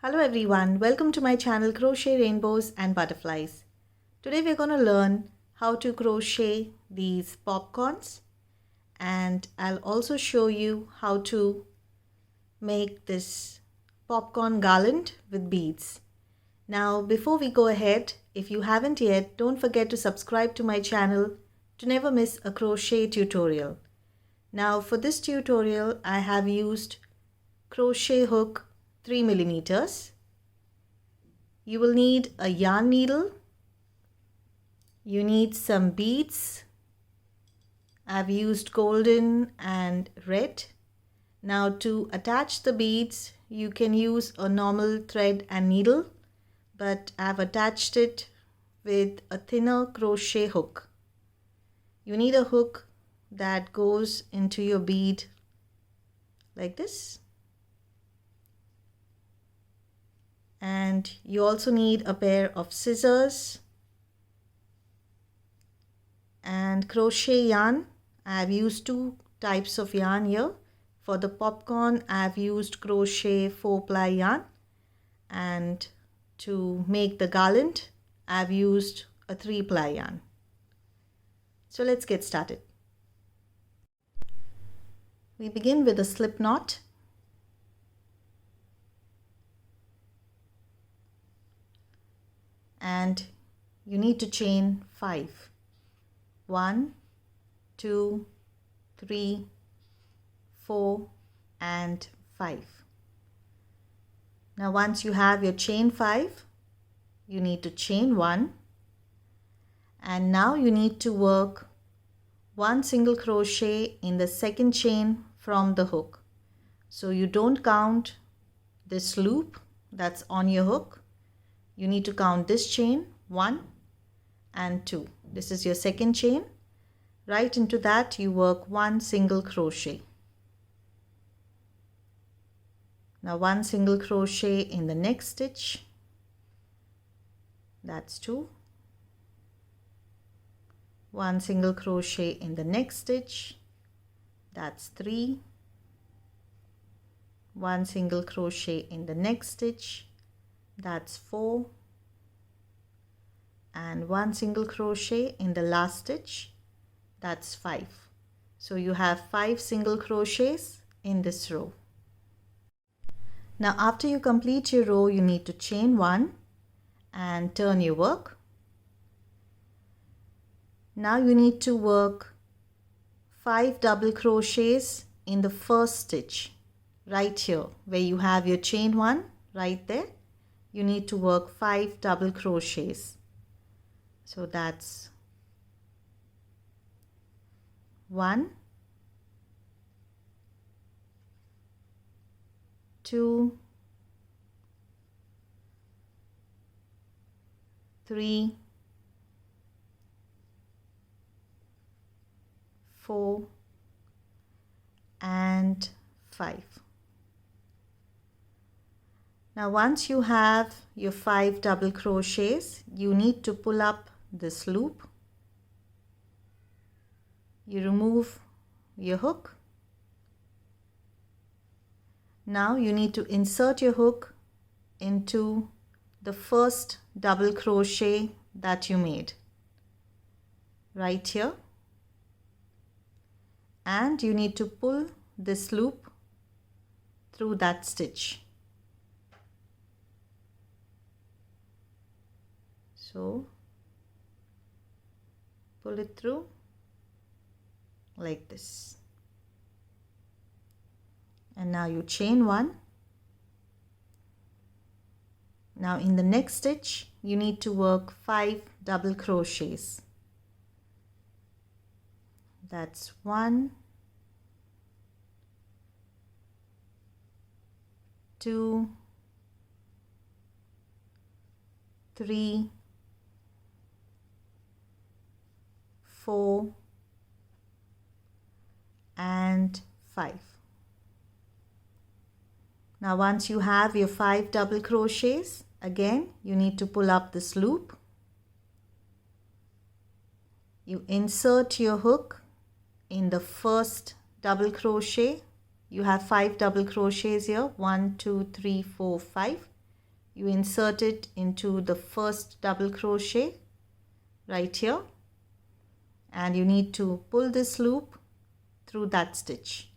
Hello everyone, welcome to my channel Crochet Rainbows and Butterflies. Today we're going to learn how to crochet these popcorns, and I'll also show you how to make this popcorn garland with beads. Now before we go ahead, if you haven't yet, don't forget to subscribe to my channel to never miss a crochet tutorial. Now for this tutorial I have used crochet hook 3 millimeters. You will need a yarn needle. You need some beads. I've used golden and red. Now to attach the beads, you can use a normal thread and needle, but I've attached it with a thinner crochet hook. You need a hook that goes into your bead like this. And you also need a pair of scissors and crochet yarn. I have used two types of yarn here. For the popcorn, I have used crochet 4-ply yarn, and to make the garland, I have used a 3-ply yarn. So let's get started. We begin with a slip knot. And you need to chain 5. 1, 2, 3, 4 and 5. Now once you have your chain 5, you need to chain 1, and now you need to work 1 single crochet in the second chain from the hook. So you don't count this loop that's on your hook. You need to count this chain 1 and 2. This is your second chain. Right into that you work 1 single crochet. Now 1 single crochet in the next stitch. That's 2. 1 single crochet in the next stitch. That's 3. 1 single crochet in the next stitch. That's 4, and 1 single crochet in the last stitch. That's 5. So you have 5 single crochets in this row. Now after you complete your row, you need to chain 1 and turn your work. Now you need to work 5 double crochets in the first stitch right here where you have your chain 1 right there. You need to work 5 double crochets. So that's 1, 2, 3, 4 and 5. Now once you have your 5 double crochets, you need to pull up this loop. You remove your hook. Now you need to insert your hook into the first double crochet that you made right here, and you need to pull this loop through that stitch. So pull it through like this, and now you chain 1. Now in the next stitch you need to work 5 double crochets. That's 1, 2, 3, 4 and 5. Now once you have your 5 double crochets, again you need to pull up this loop. You insert your hook in the first double crochet. You have 5 double crochets here, 1, 2, 3, 4, 5. you insert it into the first double crochet right here, and you need to pull this loop through that stitch.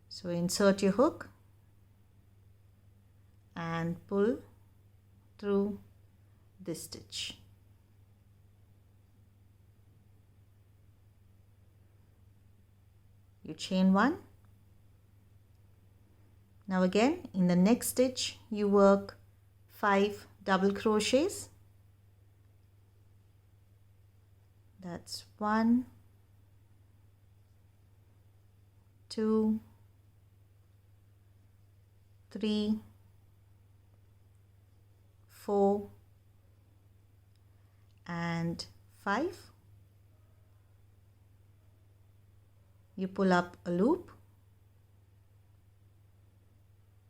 So insert your hook and pull through this stitch. You chain one. Now again, in the next stitch you work 5 double crochets. That's 1, 2, 3, 4 and 5. You pull up a loop.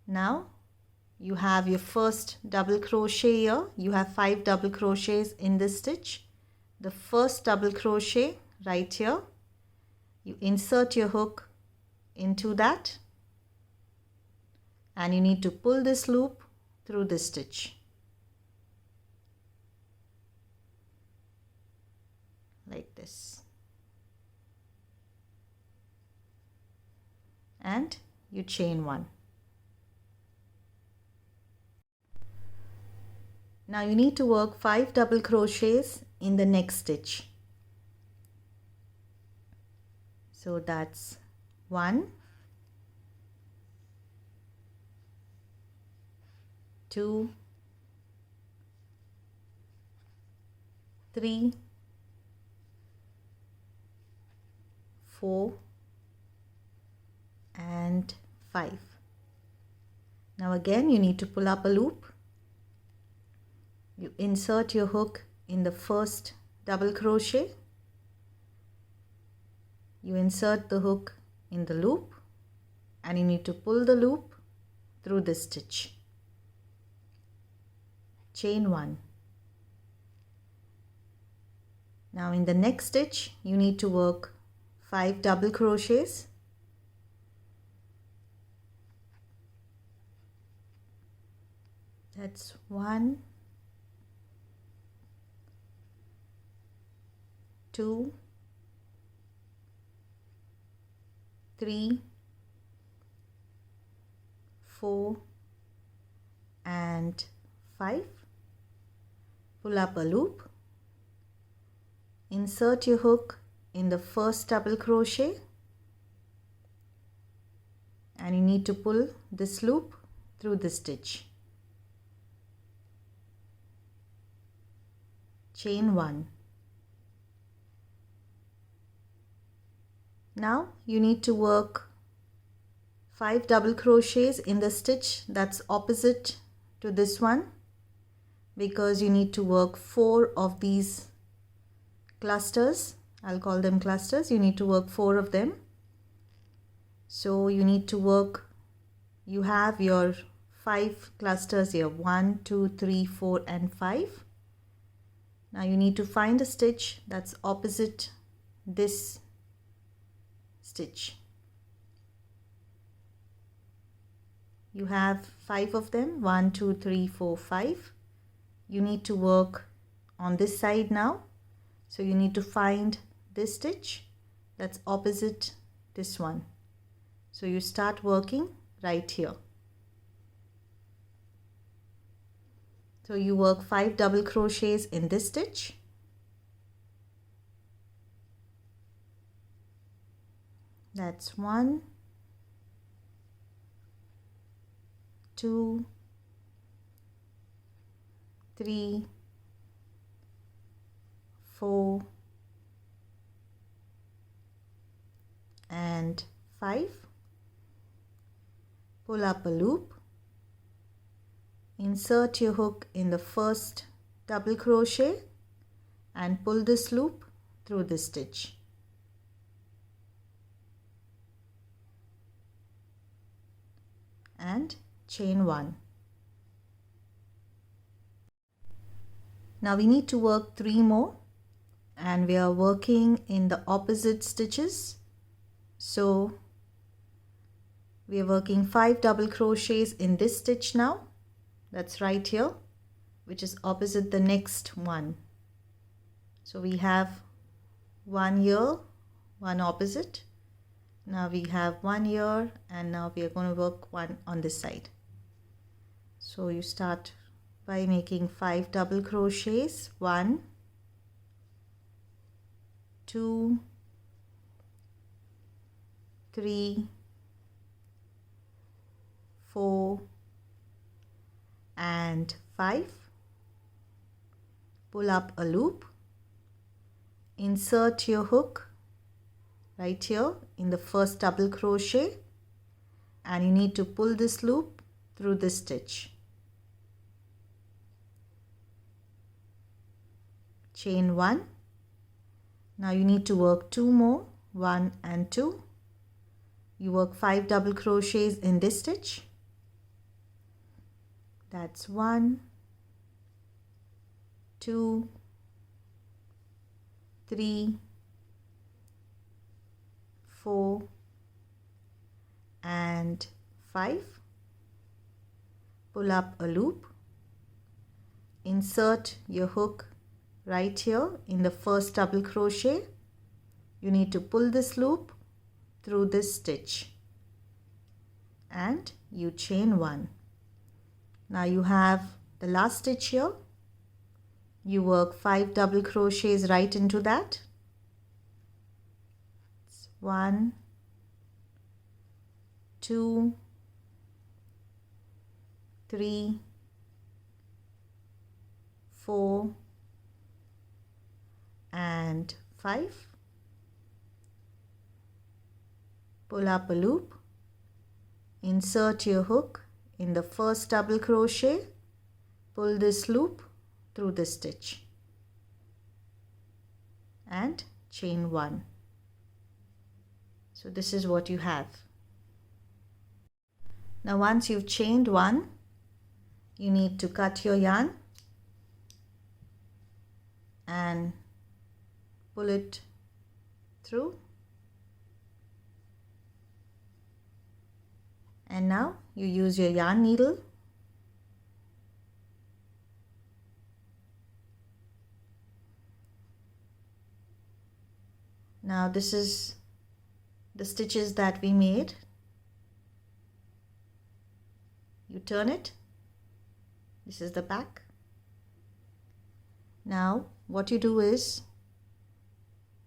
Now you have your first double crochet here. You have 5 double crochets in this stitch. The first double crochet right here, you insert your hook into that, and you need to pull this loop through this stitch like this, and you chain one. Now you need to work 5 double crochets in the next stitch. So that's 1, 2, 3, 4 and 5. Now again you need to pull up a loop. You insert your hook in the first double crochet. You insert the hook in the loop, and you need to pull the loop through this stitch. Chain one. Now in the next stitch you need to work 5 double crochets. That's 1, 2, 3, 4 and 5. Pull up a loop. Insert your hook in the first double crochet, and you need to pull this loop through the stitch. Chain one. Now you need to work 5 double crochets in the stitch that's opposite to this one, because you need to work 4 of these clusters. I'll call them clusters. You need to work 4 of them. So you need to work, you have your 5 clusters here, 1, 2, 3, 4 and 5. Now you need to find a stitch that's opposite this stitch. You have 5 of them, 1, 2, 3, 4, 5. You need to work on this side now. So you need to find this stitch that's opposite this one. So you start working right here. So you work 5 double crochets in this stitch. That's 1, 2, 3, 4 and 5. Pull up a loop. Insert your hook in the first double crochet and pull this loop through this stitch. And chain one. Now we need to work 3 more, and we are working in the opposite stitches. So we are working 5 double crochets in this stitch now. That's right here. which is opposite the next one. So we have one here, one opposite. Now we have one here, and now we are going to work one on this side. So you start by making 5 double crochets. 1, 2, 3, 4 and 5. Pull up a loop, insert your hook right here in the first double crochet, and you need to pull this loop through this stitch. Chain 1. Now you need to work 2 more, 1 and 2. You work 5 double crochets in this stitch. That's 1, 2, 3, 4 and 5. Pull up a loop, insert your hook right here in the first double crochet. You need to pull this loop through this stitch and you chain 1. Now you have the last stitch here. You work 5 double crochets right into that. 1, 2, 3, 4 and 5. Pull up a loop, insert your hook in the first double crochet, pull this loop through the stitch and chain 1. So this is what you have. Now once you've chained 1, you need to cut your yarn and pull it through. And now you use your yarn needle Now this is the stitches that we made. You turn it. This is the back. Now what you do is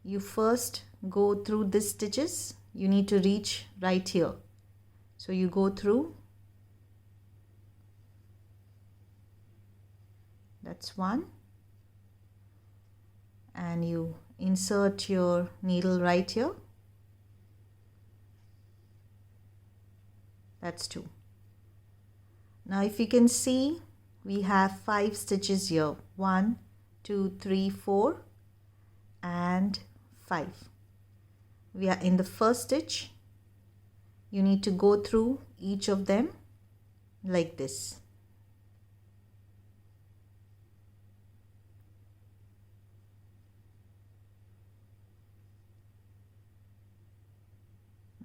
you first go through these stitches. You need to reach right here. So you go through. That's one. And you insert your needle right here. That's two. Now if you can see, we have 5 stitches here. 1, 2, 3, 4 and 5. We are in the first stitch. You need to go through each of them like this.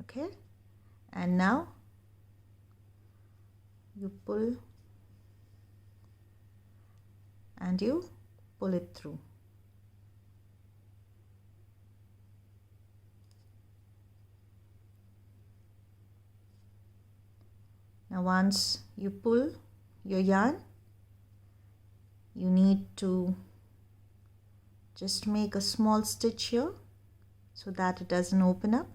Okay, and now you pull and you pull it through. Now once you pull your yarn, you need to just make a small stitch here so that it doesn't open up.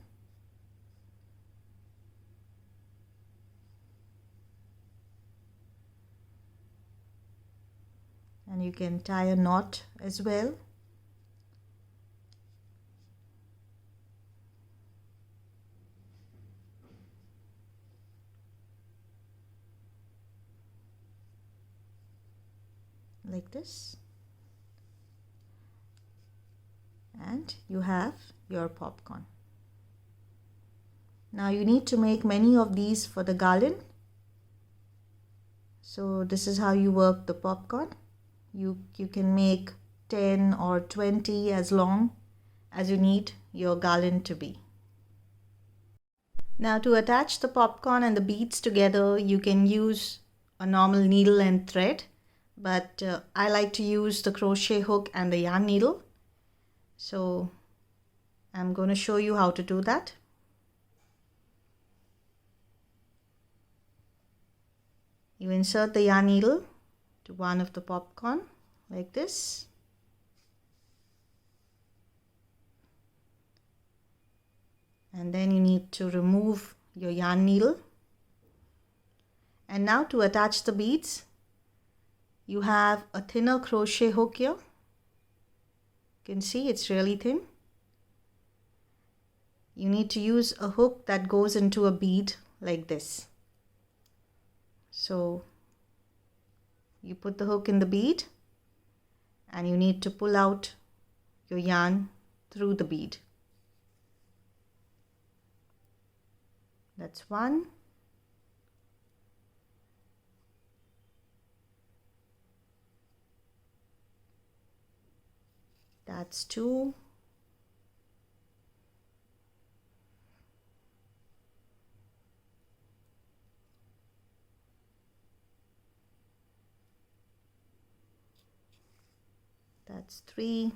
And you can tie a knot as well. Like this. And you have your popcorn. Now you need to make many of these for the garland. So this is how you work the popcorn. You can make 10 or 20 as long as you need your garland to be. Now to attach the popcorn and the beads together, you can use a normal needle and thread, but I like to use the crochet hook and the yarn needle. So I'm going to show you how to do that. You insert the yarn needle to one of the popcorn like this. And then you need to remove your yarn needle. And now to attach the beads, you have a thinner crochet hook here. You can see it's really thin. You need to use a hook that goes into a bead like this. So you put the hook in the bead and you need to pull out your yarn through the bead. That's one. That's two. That's three.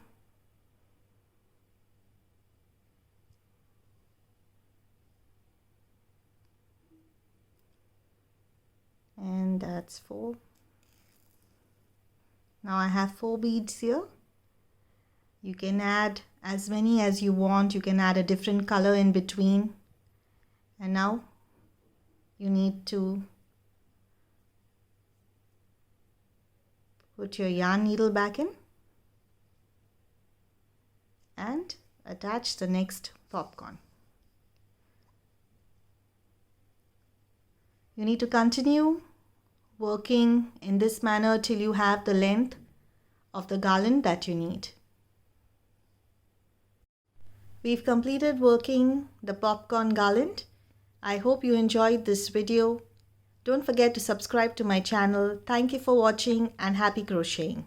And that's four. Now I have 4 beads here. You can add as many as you want. You can add a different color in between. And now you need to put your yarn needle back in and attach the next popcorn. You need to continue working in this manner till you have the length of the garland that you need. We've completed working the popcorn garland. I hope you enjoyed this video. Don't forget to subscribe to my channel. Thank you for watching and happy crocheting.